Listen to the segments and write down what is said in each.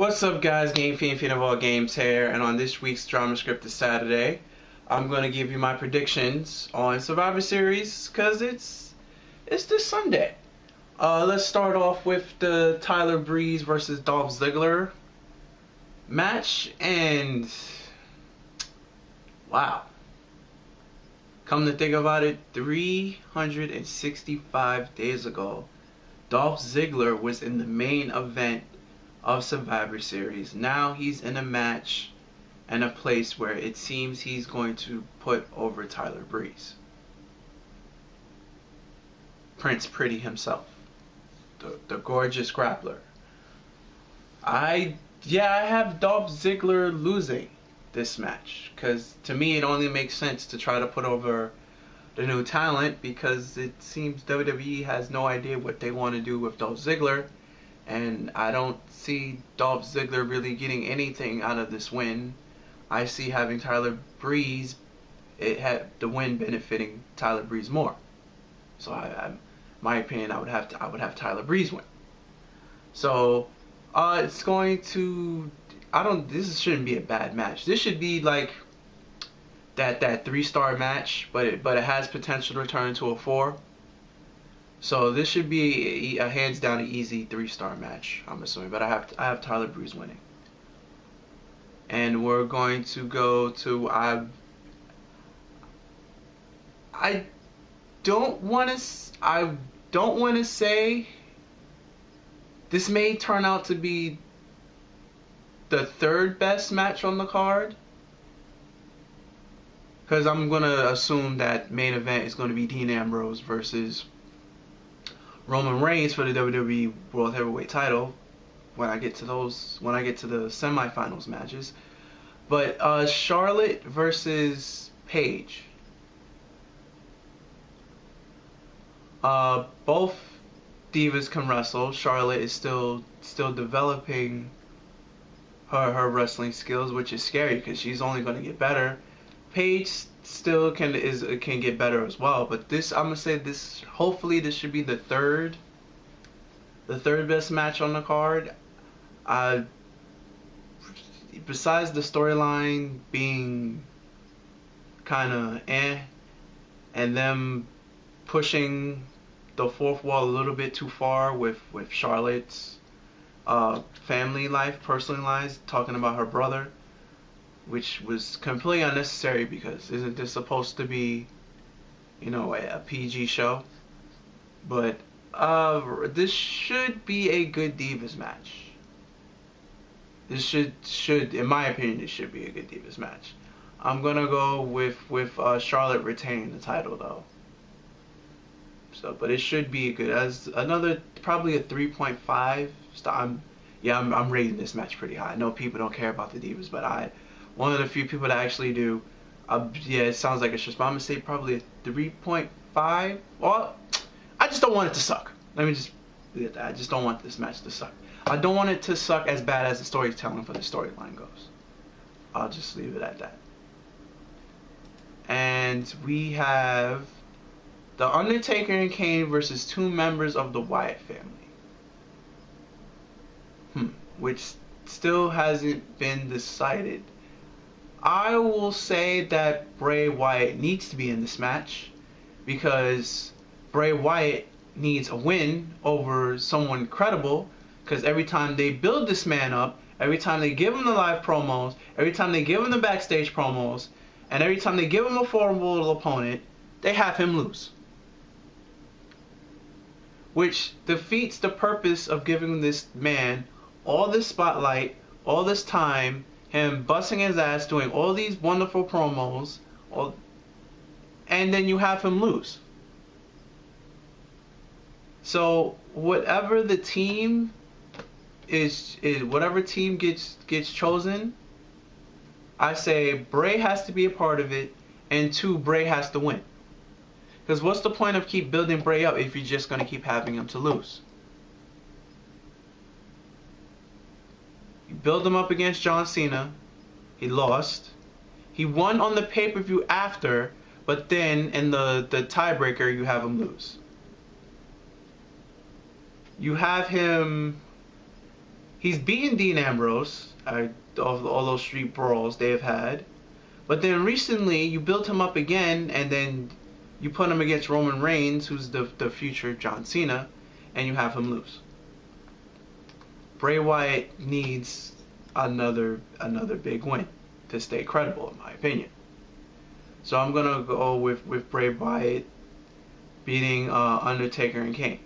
What's up, guys? Game Fiend of all games here, and on this week's Drama Script is Saturday. I'm going to give you my predictions on Survivor Series because it's this Sunday. Let's start off with the Tyler Breeze versus Dolph Ziggler match, and wow. Come to think about it, 365 days ago, Dolph Ziggler was in the main event of Survivor Series. Now he's in a match and a place where it seems he's going to put over Tyler Breeze. Prince Pretty himself. The gorgeous grappler. I have Dolph Ziggler losing this match, because to me it only makes sense to try to put over the new talent, because it seems WWE has no idea what they want to do with Dolph Ziggler, and I don't see Dolph Ziggler really getting anything out of this win. I see having Tyler Breeze, the win benefiting Tyler Breeze more. So my opinion, I would have Tyler Breeze win. So it's going to, this shouldn't be a bad match. This should be like that 3-star match, but it has potential to return to a 4. So this should be a hands down easy 3-star match, I'm assuming. But I have Tyler Breeze winning. And we're going to go to I don't want to say this may turn out to be the 3rd best match on the card, because I'm going to assume that main event is going to be Dean Ambrose versus Roman Reigns for the WWE World Heavyweight title when I get to the semifinals matches. But Charlotte versus Paige. Both divas can wrestle. Charlotte is still developing her wrestling skills, which is scary because she's only going to get better. Paige still can get better as well, but I'm gonna say this. Hopefully, this should be the third best match on the card. Besides the storyline being kind of and them pushing the 4th wall a little bit too far with Charlotte's family life, personal life, talking about her brother, which was completely unnecessary, because isn't this supposed to be, a PG show? But this should be a good Divas match. This should, in my opinion, this should be a good Divas match. I'm gonna go with Charlotte retaining the title though. So, but it should be good. As another, probably a 3.5 star. I'm rating this match pretty high. I know people don't care about the Divas, but one of the few people that actually do. It sounds like it's just, but I'm gonna say probably a 3.5. Well, I just don't want it to suck. Let me just leave it at that. I just don't want this match to suck. I don't want it to suck as bad as the storytelling for the storyline goes. I'll just leave it at that. And we have the Undertaker and Kane versus 2 members of the Wyatt family. Which still hasn't been decided. I will say that Bray Wyatt needs to be in this match, because Bray Wyatt needs a win over someone credible, because every time they build this man up, every time they give him the live promos, every time they give him the backstage promos, and every time they give him a formidable opponent, they have him lose. Which defeats the purpose of giving this man all this spotlight, all this time, him busting his ass, doing all these wonderful promos, and then you have him lose. So whatever the team is whatever team gets chosen, I say Bray has to be a part of it, and 2, Bray has to win. Because what's the point of keep building Bray up if you're just going to keep having him to lose? You build him up against John Cena. He lost. He won on the pay-per-view after, but then in the tiebreaker you have him lose. You have him He's beaten Dean Ambrose, all those street brawls they have had. But then recently, you built him up again, and then you put him against Roman Reigns, who's the future John Cena, and you have him lose. Bray Wyatt needs another big win to stay credible, in my opinion. So I'm gonna go with Bray Wyatt beating Undertaker and Kane.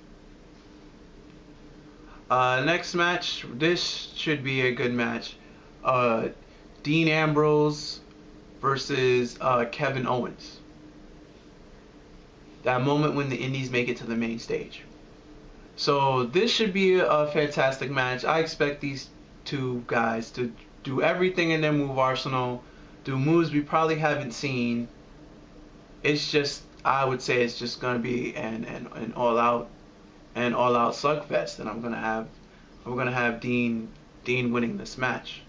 Next match, this should be a good match. Dean Ambrose versus Kevin Owens. That moment when the Indies make it to the main stage. So this should be a fantastic match. I expect these two guys to do everything in their move arsenal, do moves we probably haven't seen. It's just, I would say it's just gonna be an all out slugfest, and I'm gonna have Dean winning this match.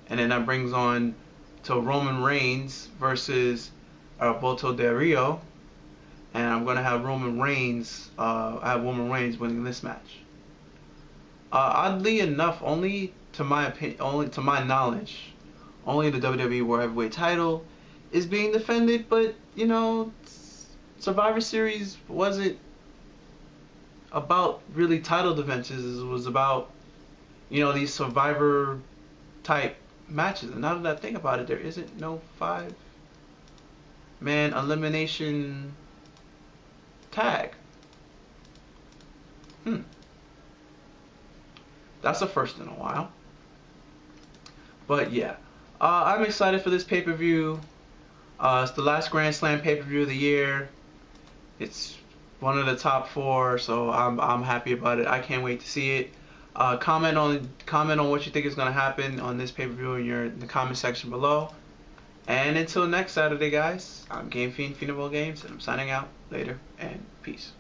And then that brings on to Roman Reigns versus Alberto Del Rio, and I'm gonna have Roman Reigns winning this match. Oddly enough, only to my knowledge, only the WWE World Heavyweight title is being defended. But you know, Survivor Series wasn't about really title defenses. It was about, you know, these Survivor type matches. And now that I think about it, there isn't no 5-man elimination tag. That's the first in a while. But yeah, I'm excited for this pay-per-view. It's the last Grand Slam pay-per-view of the year. It's one of the top 4, so I'm happy about it. I can't wait to see it. Comment on what you think is going to happen on this pay-per-view in the comment section below. And until next Saturday, guys, I'm Game Fiend, Fiend of All Games, and I'm signing out. Later, and peace.